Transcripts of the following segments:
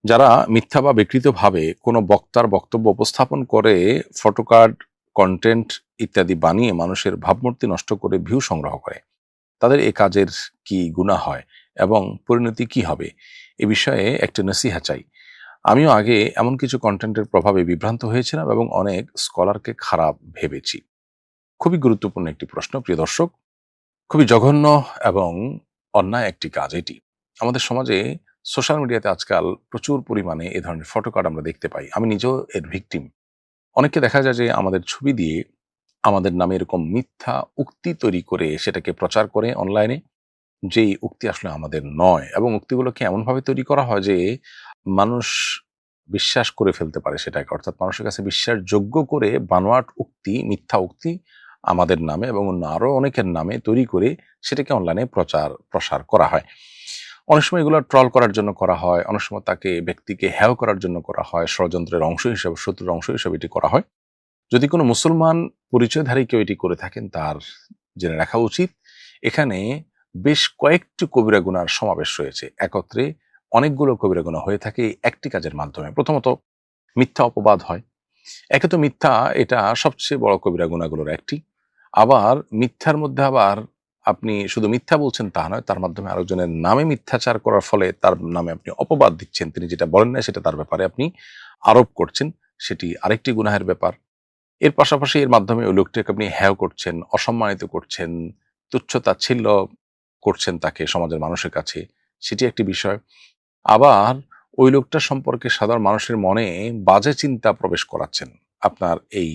যারা মিথ্যা বা বিকৃতভাবে কোনো বক্তার বক্তব্য উপস্থাপন করে ফটোকার্ড, কন্টেন্ট ইত্যাদি বানিয়ে মানুষের ভাবমূর্তি নষ্ট করে ভিউ সংগ্রহ করে, তাদের এ কাজের কি গুনাহ হয় এবং পরিণতি কি হবে? এ বিষয়ে একটি নসিহা চাই। আমিও আগে এমন কিছু কন্টেন্টের প্রভাবে বিভ্রান্ত হয়েছিলাম এবং অনেক স্কলারকে খারাপ ভেবেছি। খুবই গুরুত্বপূর্ণ একটি প্রশ্ন, প্রিয় দর্শক। খুবই জঘন্য এবং অন্যায় একটি কাজ এটি। আমাদের সমাজে সোশ্যাল মিডিয়াতে আজকাল প্রচুর পরিমাণে এ ধরনের ফটোকার্ড আমরা দেখতে পাই। আমি নিজেও এর ভিকটিম। অনেককে দেখা যায় যে আমাদের ছবি দিয়ে আমাদের নামে এরকম মিথ্যা উক্তি তৈরি করে সেটাকে প্রচার করে অনলাইনে, যেই উক্তি আসলে আমাদের নয়, এবং উক্তিগুলোকে এমনভাবে তৈরি করা হয় যে মানুষ বিশ্বাস করে ফেলতে পারে সেটাকে। অর্থাৎ মানুষের কাছে বিশ্বাসযোগ্য করে বানোয়াট উক্তি, মিথ্যা উক্তি আমাদের নামে এবং অন্য আরো অনেকের নামে তৈরি করে সেটাকে অনলাইনে প্রসার করা হয়। অনেক সময় এগুলো ট্রল করার জন্য করা হয়, অনেক সময় তাকে ব্যক্তিকে হেয় করার জন্য করা হয়, ষড়যন্ত্রের অংশ হিসেবে, শত্রুর অংশ হিসেবে এটি করা হয়। যদি কোনো মুসলমান পরিচয়ধারী কেউ এটি করে থাকেন, তার জেনে রাখা উচিত এখানে বেশ কয়েকটি কবিরা গুনার সমাবেশ রয়েছে। একত্রে অনেকগুলো কবিরা গুনাহ হয়ে থাকে এই একটি কাজের মাধ্যমে। প্রথমত, মিথ্যা অপবাদ হয়। একে তো মিথ্যা, এটা সবচেয়ে বড় কবিরা গুনাহগুলোর একটি। আবার মিথ্যার মধ্যে আবার আপনি শুধু মিথ্যা বলছেন তা নয়, তার মাধ্যমে আরেকজনের নামে মিথ্যাচার করার ফলে তার নামে আপনি অপবাদ দিচ্ছেন। তিনি যেটা বলেন না সেটা তার ব্যাপারে আপনি আরোপ করছেন। সেটি আরেকটি গুনাহের ব্যাপার। এর পাশাপাশি এর মাধ্যমে ওই লোকটাকে আপনি হেয় করছেন, অসম্মানিত করছেন, তুচ্ছ-তাচ্ছিল্য করছেন তাকে সমাজের মানুষের কাছে। সেটি একটি বিষয়। আবার ওই লোকটা সম্পর্কে সাধারণ মানুষের মনে বাজে চিন্তা প্রবেশ করাচ্ছেন। আপনার এই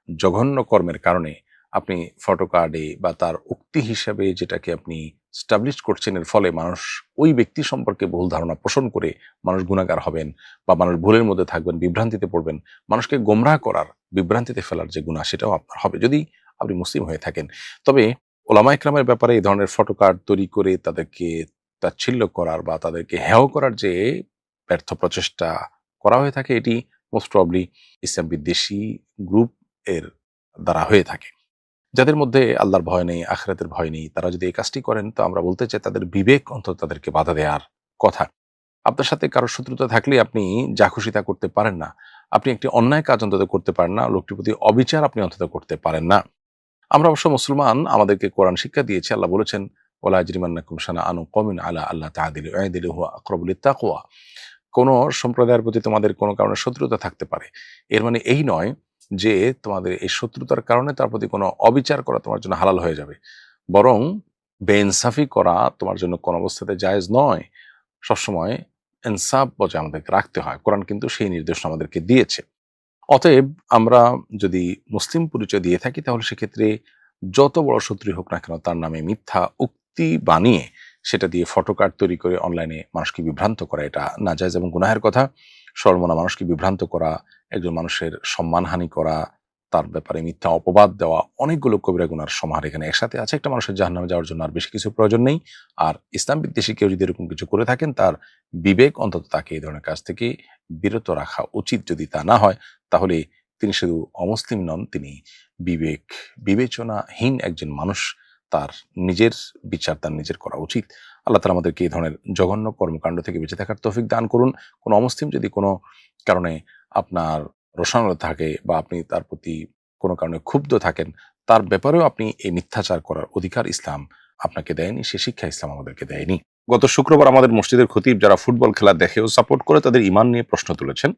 জঘন্য কর্মের কারণে আপনি ফটোকার্ডে বা তার উক্তি হিসাবে যেটাকে আপনি স্টাবলিশ করছেন, এর ফলে মানুষ ওই ব্যক্তি সম্পর্কে ভুল ধারণা পোষণ করে মানুষ গুনাহগার হবেন বা মানুষ ভুলের মধ্যে থাকবেন, বিভ্রান্তিতে পড়বেন। মানুষকে গোমরাহ করার, বিভ্রান্তিতে ফেলার যে গুনাহ, সেটাও আপনার হবে যদি আপনি মুসলিম হয়ে থাকেন। তবে ওলামা ইকরামের ব্যাপারে এই ধরনের ফটোকার্ড তৈরি করে তাদেরকে তাচ্ছিল্য করার বা তাদেরকে হেয় করার যে ব্যর্থ প্রচেষ্টা করা হয়ে থাকে, এটি মোস্ট প্রবাবলি ইসলাম বিদ্বেষী গ্রুপ এর দ্বারা হয়ে থাকে। যাদের মধ্যে আল্লাহর ভয় নেই, আখিরাতের ভয় নেই, তারা যদি এই কাজটি করেন, তো আমরা বলতে চাই তাদের বিবেক অন্তত তাদেরকে বাধা দেওয়ার কথা। আপনার সাথে কারো শত্রুতা থাকলে আপনি যা খুশি তা করতে পারেন না। আপনি একটি অন্যায় কাজ অন্তত করতে পারেন না, লোকটির প্রতি অবিচার আপনি অন্তত করতে পারেন না। আমরা অবশ্য মুসলমান, আমাদেরকে কোরআন শিক্ষা দিয়েছে। আল্লাহ বলেছেন, ওয়ালা ইয়াজরিমান্নাকুম শানাআনু কওমিন আলা আল্লা তা'দিলু ই'দিলু হুয়া আকরাবু লিত-তাকওয়া। কোন সম্প্রদায়ের প্রতি তোমাদের কোনো কারণে শত্রুতা থাকতে পারে। এর মানে এই নয় যে তোমাদের এই শত্রুতার কারণে তার প্রতি কোনো অবিচার করা তোমার জন্য হালাল হয়ে যাবে। বরং বেইনসাফি করা তোমার জন্য কোন অবস্থাতে জায়েজ নয়। সবসময় ইনসাফ বজায় আমাদেরকে রাখতে হয়। কোরআন কিন্তু সেই নির্দেশনা আমাদেরকে দিয়েছে। অতএব আমরা যদি মুসলিম পরিচয় দিয়ে থাকি, তাহলে সেক্ষেত্রে যত বড় শত্রুই হোক না কেন, তার নামে মিথ্যা উক্তি বানিয়ে সেটা দিয়ে ফটোকার্ড তৈরি করে অনলাইনে মানুষকে বিভ্রান্ত করা, এটা নাজায়েজ এবং গুনাহের কথা। সর্বমনা মানুষকে বিভ্রান্ত করা, একজন মানুষের সম্মানহানি করা, তার ব্যাপারে মিথ্যা অপবাদ দেওয়া, অনেকগুলো কবিরা গুনার সমাহার এখানে একসাথে আছে। একটা মানুষের জাহান্নামে যাওয়ার জন্য আর বেশি কিছু প্রয়োজন নেই। আর ইসলাম বিদ্বেষী কেউ যদি এরকম কিছু করে থাকেন, তার বিবেক অন্তত তাকে এই ধরনের কাজ থেকে বিরত রাখা উচিত। যদি তা না হয়, তাহলে তিনি শুধু অমুসলিম নন, তিনি বিবেচনাহীন একজন মানুষ। তার নিজের বিচার তার নিজের করা উচিত। আল্লাহ তাআলা আমাদেরকে এই ধরনের জঘন্য কর্মকাণ্ড থেকে বেঁচে থাকার তৌফিক দান করুন। কোনো অমুসলিম যদি কোনো কারণে আপনার রোষানল থাকে বা আপনি তার প্রতি কোনো কারণে ক্ষুব্ধ থাকেন, তার ব্যাপারেও আপনি এই মিথ্যাচার করার অধিকার ইসলাম আপনাকে দেয়নি, সে শিক্ষা ইসলাম আমাদেরকে দেয়নি। গত শুক্রবার আমাদের মসজিদের খতিব যারা ফুটবল খেলা দেখে ও সাপোর্ট করে, তাদের ঈমান নিয়ে প্রশ্ন তুলেছেন।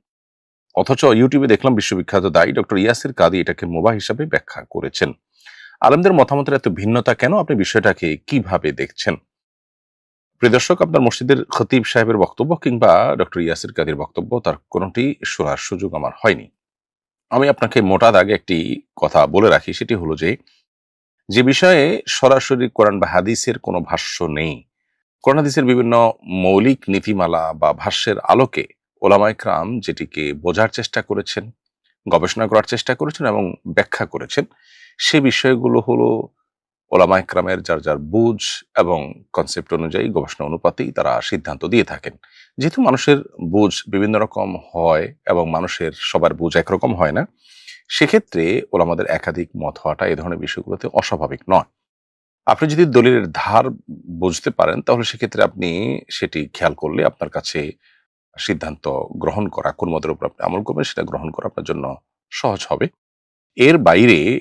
অথচ ইউটিউবে দেখলাম বিশ্ববিখ্যাত দায়ী ডক্টর ইয়াসির কাদি এটাকে মুবাহ হিসাবে ব্যাখ্যা করেছেন। আলেমদের মতামতের এত ভিন্নতা কেন? আপনি বিষয়টাকে কিভাবে দেখছেন? প্রিয় দর্শক, আপনার মসজিদের খতিব সাহেবের বক্তব্য কিংবা ডক্টর ইয়াসির কাদির বক্তব্য, তার কোনোটি শোনার সুযোগ আমার হয়নি। আমি আপনাকে মোটা দাগে একটি কথা বলে রাখি, সেটি হলো যে বিষয়ে সরাসরি কোরআন বা হাদিসের কোনো ভাষ্য নেই, কোরআন হাদিসের বিভিন্ন মৌলিক নীতিমালা বা ভাষ্যের আলোকে ওলামায়ে কেরাম যেটিকে বোঝার চেষ্টা করেছেন, গবেষণা করার চেষ্টা করেছেন এবং ব্যাখ্যা করেছেন, সে বিষয়গুলো হলো ওলামায়ে কেরামের যার যার বুঝ এবং কনসেপ্ট অনুযায়ী, গবেষণা অনুপাতেই তারা সিদ্ধান্ত দিয়ে থাকেন। যেহেতু মানুষের বুঝ বিভিন্ন রকম হয় এবং মানুষের সবার বুঝ একরকম হয় না, সেক্ষেত্রে ওলামাদের একাধিক মত হওয়াটা এ ধরনের বিষয়গুলোতে অস্বাভাবিক নয়। আপনি যদি দলিলের ধার বুঝতে পারেন, তাহলে সেক্ষেত্রে আপনি সেটি খেয়াল করলে আপনার কাছে সিদ্ধান্ত গ্রহণ করা, কোন মতের উপর আপনি আমল করবেন সেটা গ্রহণ করা আপনার জন্য সহজ হবে। এর বাইরে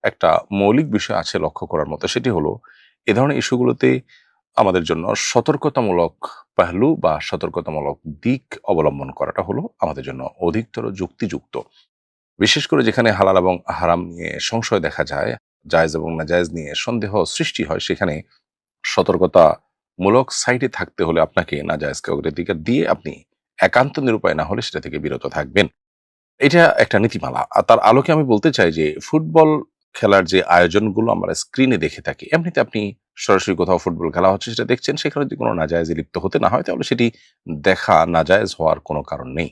একটা মৌলিক বিষয় আছে লক্ষ্য করার মতো, সেটি হলো এ ধরনের ইস্যুগুলোতে আমাদের জন্য সতর্কতামূলক পেহলু বা সতর্কতামূলক দিক অবলম্বন করাটা হলো আমাদের জন্য অধিকতর যুক্তিযুক্ত। বিশেষ করে যেখানে হালাল এবং হারাম নিয়ে সংশয় দেখা যায়, জায়েজ এবং নাজায়েজ নিয়ে সন্দেহ সৃষ্টি হয়, সেখানে সতর্কতামূলক সাইডে থাকতে হলে আপনাকে নাজায়েজকে অগ্রাধিকার দিয়ে আপনি একান্ত নিরুপায় না হলে সেটা থেকে বিরত থাকবেন। এটা একটা নীতিমালা। আর তার আলোকে আমি বলতে চাই যে ফুটবল খেলার যে আয়োজনগুলো আমরা স্ক্রিনে দেখে থাকি, এমনিতে আপনি সরাসরি কোথাও ফুটবল খেলা হচ্ছে সেটা দেখছেন, সেখানে যদি কোনো নাজায়েজে লিপ্ত হতে না হয় তাহলে সেটি দেখা নাজায়েজ হওয়ার কোনো কারণ নেই।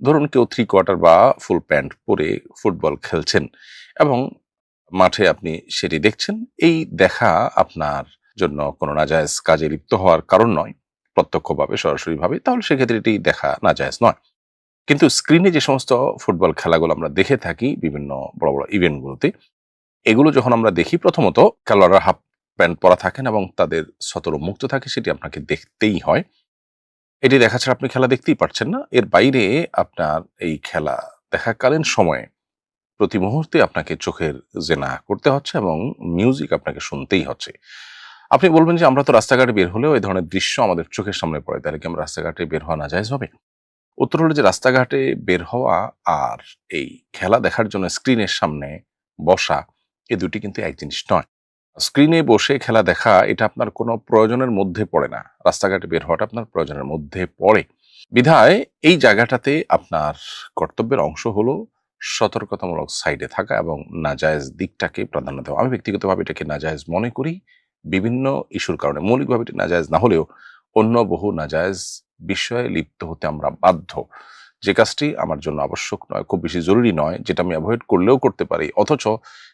ধরুন কেউ 3 কোয়ার্টার বা ফুল প্যান্ট পরে ফুটবল খেলছেন এবং মাঠে আপনি সেটি দেখছেন। এই দেখা আপনার জন্য কোনো নাজায়েজ কাজে লিপ্ত হওয়ার কারণ নয়, প্রত্যক্ষভাবে সরাসরিভাবে। তাহলে সেক্ষেত্রে এটি দেখা নাজায়েজ নয়। কিন্তু স্ক্রিনে যে সমস্ত ফুটবল খেলাগুলো আমরা দেখে থাকি বিভিন্ন বড়, বড় ইভেন্টগুলোতে, এগুলো যখন আমরা দেখি প্রথমত খেলোয়াড়রা হাফ প্যান্ট পরা থাকেন এবং তাদের সতর মুক্ত থাকে, সেটি আপনাকে দেখতেই হয়। এটি দেখা ছাড়া আপনি খেলা দেখতেই পারছেন না। এর বাইরে আপনার এই খেলা দেখাকালীন সময়ে প্রতি মুহূর্তে আপনাকে চোখের জেনা করতে হচ্ছে এবং মিউজিক আপনাকে শুনতেই হচ্ছে। আপনি বলবেন যে আমরা তো রাস্তাঘাটে বের হলেও এই ধরনের দৃশ্য আমাদের চোখের সামনে পড়ে, তাহলে কি আমরা রাস্তাঘাটে বের হওয়া নাজায়েজ হবে? উত্তর হলো যে রাস্তাঘাটে বের হওয়া আর এই খেলা দেখার জন্য স্ক্রিনের সামনে বসা, এই দুটি কিন্তু এক জিনিস নয়। স্ক্রিনে বসে খেলা দেখা এটা আপনার কোনো প্রয়োজনের মধ্যে পড়ে না। রাস্তাঘাটে বের হওয়াটা আপনার প্রয়োজনের মধ্যে পড়ে। বিধায় এই জায়গাটাতে আপনার কর্তব্যের অংশ হলো সতর্কতামূলক সাইডে থাকা এবং নাজায়েজ দিকটাকে প্রাধান্য দেওয়া। আমি ব্যক্তিগতভাবে এটাকে নাজায়েজ মনে করি বিভিন্ন ইস্যুর কারণে। মৌলিকভাবে এটি নাজায়েজ না হলেও অন্য বহু নাজায়েজ বিষয়ে লিপ্ত হতে আমরা বাধ্য। যে কাজটি আমার জন্য আবশ্যক নয়, খুব বেশি জরুরি নয়, যেটা আমি এভয়েড করলেও করতে পারি, অথচ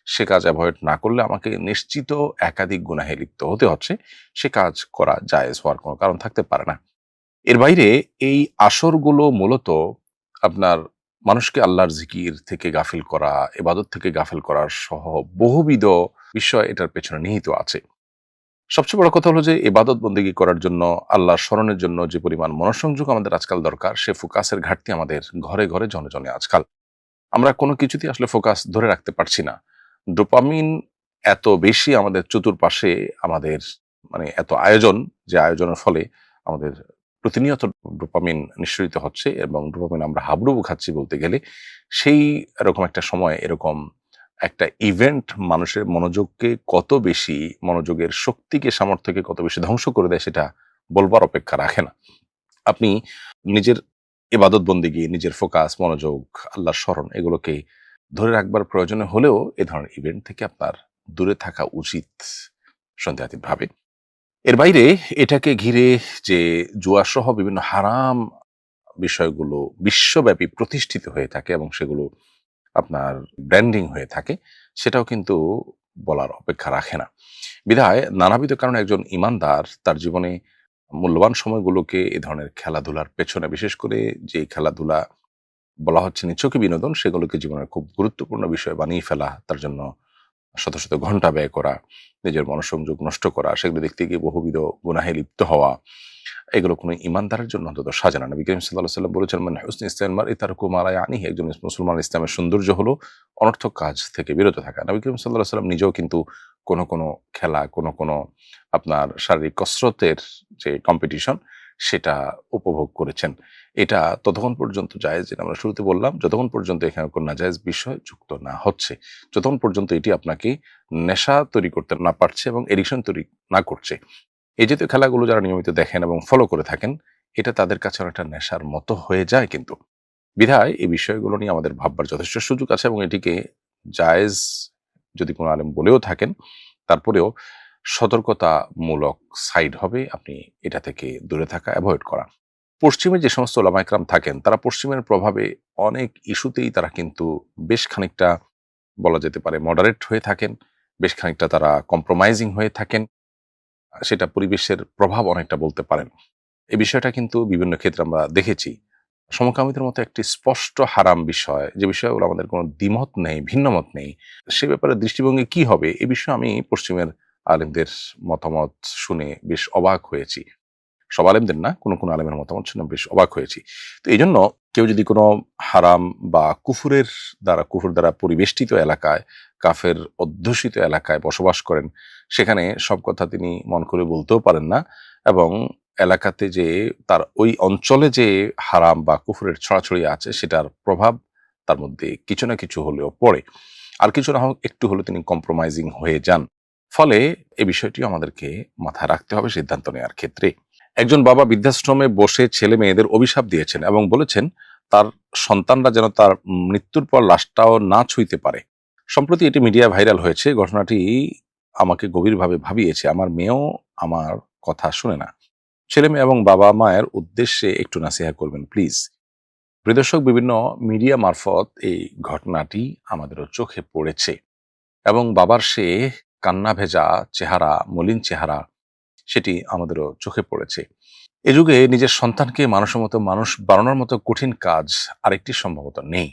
সে কাজ এভয়েড না করলে আমাকে নিশ্চিত একাধিক গুনাহে লিপ্ত হতে হচ্ছে, সে কাজ করা জায়েজ হওয়ার কোনো কারণ থাকতে পারে না। এর বাইরে এই আসরগুলো মূলত আপনার মানুষকে আল্লাহর জিকির থেকে গাফিল করা, ইবাদত থেকে গাফিল করার সহ বহুবিধ বিষয় এটার পেছনে নিহিত আছে। সবচেয়ে বড় কথা হলো যে ইবাদত বন্দেগী করার জন্য, আল্লাহর স্মরণের জন্য যে পরিমাণ মনোসংযোগ আমাদের আজকাল দরকার, সে ফোকাসের ঘাটতি আমাদের ঘরে, ঘরে জনে, জনে আজকাল। আমরা কোনো কিছুতেই আসলে ফোকাস ধরে রাখতে পারছি না। ডোপামিন এত বেশি আমাদের চতুর্পাশে, আমাদের মানে এত আয়োজন, যে আয়োজনের ফলে আমাদের প্রতিনিয়ত ডোপামিন নিঃসরিত হচ্ছে এবং ডোপামিন আমরা হাবুডুবু খাচ্ছি বলতে গেলে। সেই এরকম একটা সময় এরকম একটা ইভেন্ট মানুষের মনোযোগকে কত বেশি, মনোযোগের শক্তিকে, সামর্থ্যকে কত বেশি ধ্বংস করে দেয় সেটা বলবার অপেক্ষা রাখে না। আপনি নিজের ইবাদত বন্দেগী, নিজের ফোকাস, মনোযোগ, আল্লাহর স্মরণ এগুলোকে ধরে রাখবার প্রয়োজনে হলেও এ ধরনের ইভেন্ট থেকে আপনার দূরে থাকা উচিত সন্দেহাতীতভাবে। এর বাইরে এটাকে ঘিরে যে জুয়াসহ বিভিন্ন হারাম বিষয়গুলো বিশ্বব্যাপী প্রতিষ্ঠিত হয়ে থাকে এবং সেগুলো আপনার ব্র্যান্ডিং হয়ে থাকে, সেটাও কিন্তু বলার অপেক্ষা রাখে না। বিধায় নানাবিধ কারণে একজন ঈমানদার তার জীবনে মূল্যবান সময়গুলোকে এ ধরনের খেলাধুলার পেছনে, বিশেষ করে যে খেলাধুলা বলা হচ্ছে নিছকই বিনোদন, সেগুলোকে জীবনের খুব গুরুত্বপূর্ণ বিষয় বানিয়ে ফেলা, তার জন্য শত, শত ঘন্টা ব্যয় করা, নিজের মনোসংযোগ নষ্ট করা, সেগুলো দেখতে গিয়ে বহুবিধ গুনাহে লিপ্ত হওয়া, এগুলো কোনো ঈমানদারের জন্য অন্তত সাজানো না। নবী করিম সাল্লাল্লাহু আলাইহি ওয়াসাল্লাম বলেছেন, "মান হুসনি ইসলামিল মারই তারকু মা লা ইয়ানিহি", একজন মুসলমান ইসলামের সৌন্দর্য হলো অনর্থক কাজ থেকে বিরত থাকা। নবী করিম সাল্লাল্লাহু আলাইহি ওয়াসাল্লাম নিজেও কিন্তু কোনো, কোনো খেলা, কোনো, কোনো আপনার শারীরিক কসরতের যে কম্পিটিশন, সেটা উপভোগ করেছেন। এটা ততক্ষণ পর্যন্ত জায়েজ, যেটা আমরা শুরুতে বললাম, যতক্ষণ পর্যন্ত এখানে কোনো নাজায়েজ বিষয় যুক্ত না হচ্ছে, যতক্ষণ পর্যন্ত এটি আপনাকে নেশা তৈরি করতে না পারছে এবং এডিকশন তৈরি না করছে। এই জাতীয় খেলাগুলো যারা নিয়মিত দেখেন এবং ফলো করে থাকেন, এটা তাদের কাছে অনেকটা নেশার মতো হয়ে যায় কিন্তু। বিধায় এই বিষয়গুলো নিয়ে আমাদের ভাববার যথেষ্ট সুযোগ আছে এবং এটিকে জায়েজ যদি কোনো আলেম বলেও থাকেন, তারপরেও সতর্কতামূলক সাইড হবে আপনি এটা থেকে দূরে থাকা, এভয়েড করা। পশ্চিমে যে সমস্ত ওলামা একরাম থাকেন, তারা পশ্চিমের প্রভাবে অনেক ইস্যুতেই তারা কিন্তু বেশ খানিকটা বলা যেতে পারে মডারেট হয়ে থাকেন, বেশ খানিকটা তারা কম্প্রোমাইজিং হয়ে থাকেন। সেটা পরিবেশের প্রভাব অনেকটা বলতে পারেন। এই বিষয়টা কিন্তু বিভিন্ন ক্ষেত্রে আমরা দেখেছি। সমকামীদের মতো একটি স্পষ্ট হারাম বিষয়, যে বিষয়ে আমাদের কোনো দ্বিমত নেই, ভিন্নমত নেই, সে ব্যাপারে দৃষ্টিভঙ্গি কি হবে? এ বিষয়ে আমি পশ্চিমের আলেমদের মতামত শুনে বেশ অবাক হয়েছি। সব আলেমদের না, কোনো আলেমের মতামত শুনে বেশ অবাক হয়েছি। তো এই জন্য কেউ যদি কোনো হারাম বা কুফর দ্বারা পরিবেষ্টিত এলাকায়, কাফের অধ্যুষিত এলাকায় বসবাস করেন, সেখানে সব কথা তিনি মন করে বলতেও পারেন না, এবং এলাকাতে যে তার ওই অঞ্চলে যে হারাম বা কুফরের ছড়াছড়ি আছে সেটার প্রভাব তার মধ্যে কিছু না কিছু হলেও পড়ে, আর কিছু না হোক একটু হলে তিনি কম্প্রোমাইজিং হয়ে যান। ফলে এই বিষয়টিও আমাদেরকে মাথায় রাখতে হবে সিদ্ধান্ত নেওয়ার ক্ষেত্রে। একজন বাবা বৃদ্ধাশ্রমে বসে ছেলে মেয়েদের অভিশাপ দিয়েছেন এবং বলেছেন তার সন্তানরা যেন তার মৃত্যুর পর লাশটাও না ছুঁইতে পারে। সম্প্রতি এটি মিডিয়া ভাইরাল হয়েছে। ঘটনাটি আমাকে গভীরভাবে ভাবিয়েছে। আমার মেয়েও আমার কথা শুনে না। ছেলে মেয়ে এবং বাবা মায়ের উদ্দেশ্যে একটু নাসিহা করবেন প্লিজ। প্রিয় দর্শক, বিভিন্ন মিডিয়া মারফত এই ঘটনাটি আমাদেরও চোখে পড়েছে এবং বাবার সে কান্না ভেজা চেহারা, মলিন চেহারা, সেটি আমাদেরও চোখে পড়েছে। এ যুগে নিজের সন্তানকে মানুষের মতো মানুষ বানানোর মতো কঠিন কাজ আরেকটি সম্ভবত নেই।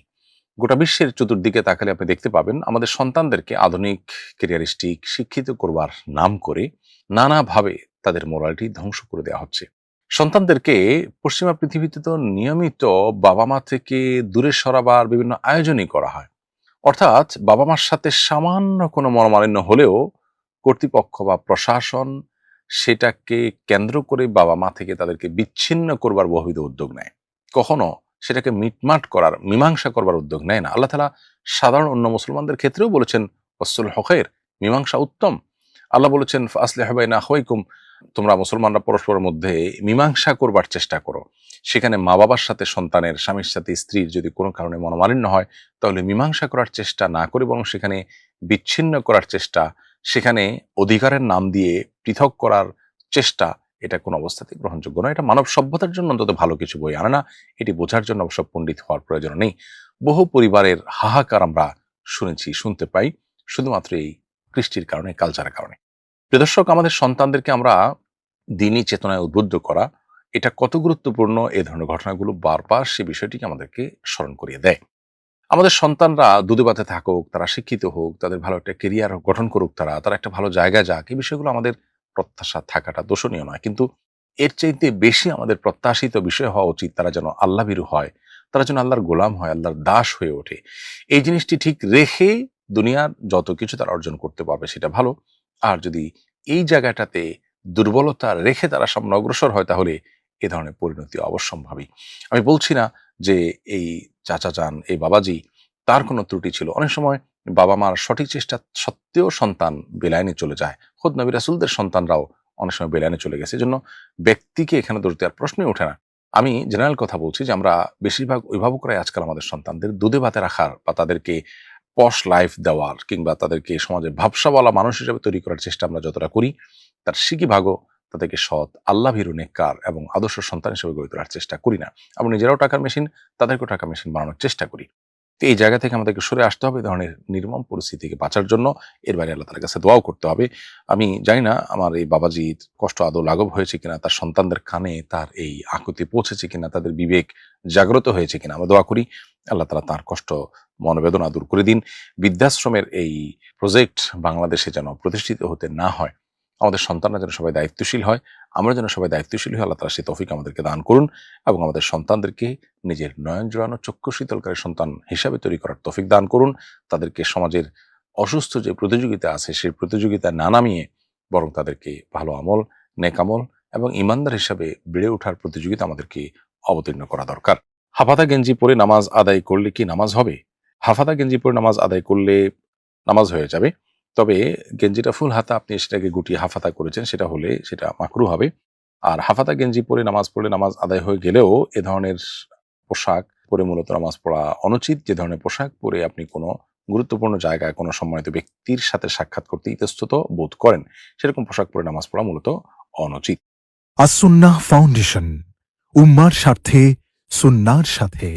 গোটা বিশ্বের চতুর্দিকে তাকালে আপনি দেখতে পাবেন আমাদের সন্তানদেরকে আধুনিক, ক্যারিয়ারিস্টিক, শিক্ষিত করবার নাম করে নানাভাবে তাদের মোরালিটি ধ্বংস করে দেওয়া হচ্ছে। সন্তানদেরকে পশ্চিমা পৃথিবীতে তো নিয়মিত বাবা মা থেকে দূরে সরাবার বিভিন্ন আয়োজনই করা হয়। অর্থাৎ বাবা মার সাথে সামান্য কোনো মনোমালিন্য হলেও কর্তৃপক্ষ বা প্রশাসন সেটাকে কেন্দ্র করে বাবা মা থেকে তাদেরকে বিচ্ছিন্ন করবার বহুবিধ উদ্যোগ নেয়। কখনো সেটাকে মিটমাট করার, মীমাংসা করবার উদ্যোগ নেয় না। আল্লাহ তাআলা সাধারণ অন্য মুসলমানদের ক্ষেত্রেও বলেছেন ওয়াসলুহ খায়র, মীমাংসা উত্তম। আল্লাহ বলেছেন ফাসলিহু বাইনা আখাওয়াইকুম, তোমরা মুসলমানরা পরস্পরের মধ্যে মীমাংসা করবার চেষ্টা করো। সেখানে মা বাবার সাথে সন্তানের, স্বামীর সাথে স্ত্রীর যদি কোনো কারণে মনোমালিন্য হয়, তাহলে মীমাংসা করার চেষ্টা না করে বরং সেখানে বিচ্ছিন্ন করার চেষ্টা, সেখানে অধিকারের নাম দিয়ে পৃথক করার চেষ্টা, এটা কোনো অবস্থাতেই গ্রহণযোগ্য নয়। এটা মানব সভ্যতার জন্য অন্তত ভালো কিছু বই আনে না। এটি বোঝার জন্য অবশ্য পণ্ডিত হওয়ার প্রয়োজন নেই। বহু পরিবারের হাহাকার আমরা শুনতে পাই শুধুমাত্র এই কৃষ্টির কারণে, কালচারের কারণে। প্রিয় দর্শক, আমাদের সন্তানদেরকে আমরা দিনী চেতনায় উদ্বুদ্ধ করা, এটা কত গুরুত্বপূর্ণ, এই ধরনের ঘটনাগুলো বারবার সে বিষয়টিকে আমাদেরকে স্মরণ করিয়ে দেয়। আমাদের সন্তানরা দুধে ভাতে থাকুক, তারা শিক্ষিত হোক, তাদের ভালো একটা কেরিয়ার গঠন করুক, তারা একটা ভালো জায়গায় যাক, এই বিষয়গুলো আমাদের প্রত্যাশা থাকাটা দোষণীয় নয়। কিন্তু এর চাইতে বেশি আমাদের প্রত্যাশিত বিষয় হওয়া উচিত তারা যেন আল্লাহ ভীরু হয়, তারা যেন আল্লাহর গোলাম হয়, আল্লাহর দাস হয়ে ওঠে। এই জিনিসটি ঠিক রেখে দুনিয়ার যত কিছু তারা অর্জন করতে পারবে সেটা ভালো। আর যদি এই জায়গাটাতে দুর্বলতা রেখে তারা সামনে অগ্রসর হয়, তাহলে এ ধরনের পরিণতি অবশ্যম্ভাবী। আমি বলছি না যে এই চাচা যান, এই বাবাজি তার কোনো ত্রুটি ছিল। অনেক সময় বাবা মার সঠিক চেষ্টা সত্ত্বেও সন্তান বেলাইনে চলে যায়। খোদ নবী রাসূলদের সন্তানরাও অনেক সময় বেলাইনে চলে গেছে। এজন্য ব্যক্তিকে এখানে দোষ দেওয়ার প্রশ্নই ওঠে না। আমি জেনারেল কথা বলছি যে আমরা বেশিরভাগ অভিভাবকরাই আজকাল আমাদের সন্তানদের দুধে ভাতে রাখার বা তাদেরকে পশ লাইফ দেওয়ার কিংবা তাদেরকে সমাজে ভাবসাওয়ালা মানুষ হিসেবে তৈরি করার চেষ্টা আমরা যতটা করি, তার সিকিভাগও তাদেরকে সৎ, আল্লাহভীরু, নেককার এবং আদর্শ সন্তান হিসেবে গড়ে তোলার চেষ্টা করি না। আমরা নিজেরাও টাকার মেশিন, তাদেরকেও টাকা মেশিন বানানোর চেষ্টা করি। তো এই জায়গা থেকে আমাদেরকে সরে আসতে হবে, এই ধরনের নির্মম পরিস্থিতি থেকে বাঁচার জন্য। এর বাইরে আল্লাহ তাআলার কাছে দোয়াও করতে হবে। আমি জানি না আমার এই বাবাজির কষ্ট আদৌ লাঘব হয়েছে কিনা, তার সন্তানদের কানে তার এই আকুতি পৌঁছেছে কিনা, তাদের বিবেক জাগ্রত হয়েছে কিনা। আমরা দোয়া করি আল্লাহ তাআলা তার কষ্ট, মনোবেদনা দূর করে দিন। বৃদ্ধাশ্রমের এই প্রজেক্ট বাংলাদেশে যেন প্রতিষ্ঠিত হতে না হয়। আমাদের সন্তানরা যেন সবাই দায়িত্বশীল হয়, আমরা যেন সবাই দায়িত্বশীল হই। আল্লাহ তাআলা সেই তৌফিক আমাদেরকে দান করুন এবং আমাদের সন্তানদেরকে নিজের নয়ন জোড়ানো, চক্ষু শীতলকারী সন্তান হিসাবে তৈরি করার তৌফিক দান করুন। তাদেরকে সমাজের অসুস্থ যে প্রতিযোগিতা আছে সেই প্রতিযোগিতায় না নামিয়ে বরং তাদেরকে ভালো আমল, নেক আমল এবং ইমানদার হিসাবে বেড়ে ওঠার প্রতিযোগিতা আমাদেরকে অবতীর্ণ করা দরকার। হাফাতা গেঞ্জি পরে নামাজ আদায় করলে কি নামাজ হবে? হাফাতা গেঞ্জি পরে নামাজ আদায় করলে নামাজ হয়ে যাবে। তবে গেঞ্জিটা ফুল হাতা, আপনি সেটাকে গুটিয়ে হাফাতা করেছেন, সেটা হলে সেটা মাকরুহ হবে। আর হাফাতা গেঞ্জি পরে নামাজ পড়লে নামাজ আদায় হয়ে গেলেও এ ধরনের পোশাক পরে মূলত নামাজ পড়া অনুচিত। যে ধরনের পোশাক পরে আপনি কোনো গুরুত্বপূর্ণ জায়গায় কোনো সম্মানিত ব্যক্তির সাথে সাক্ষাৎ করতে ইতস্তত বোধ করেন, সেরকম পোশাক পরে নামাজ পড়া মূলত অনুচিত। আসুন্নাহ ফাউন্ডেশন, উম্মার স্বার্থে সুন্নাহর সাথে।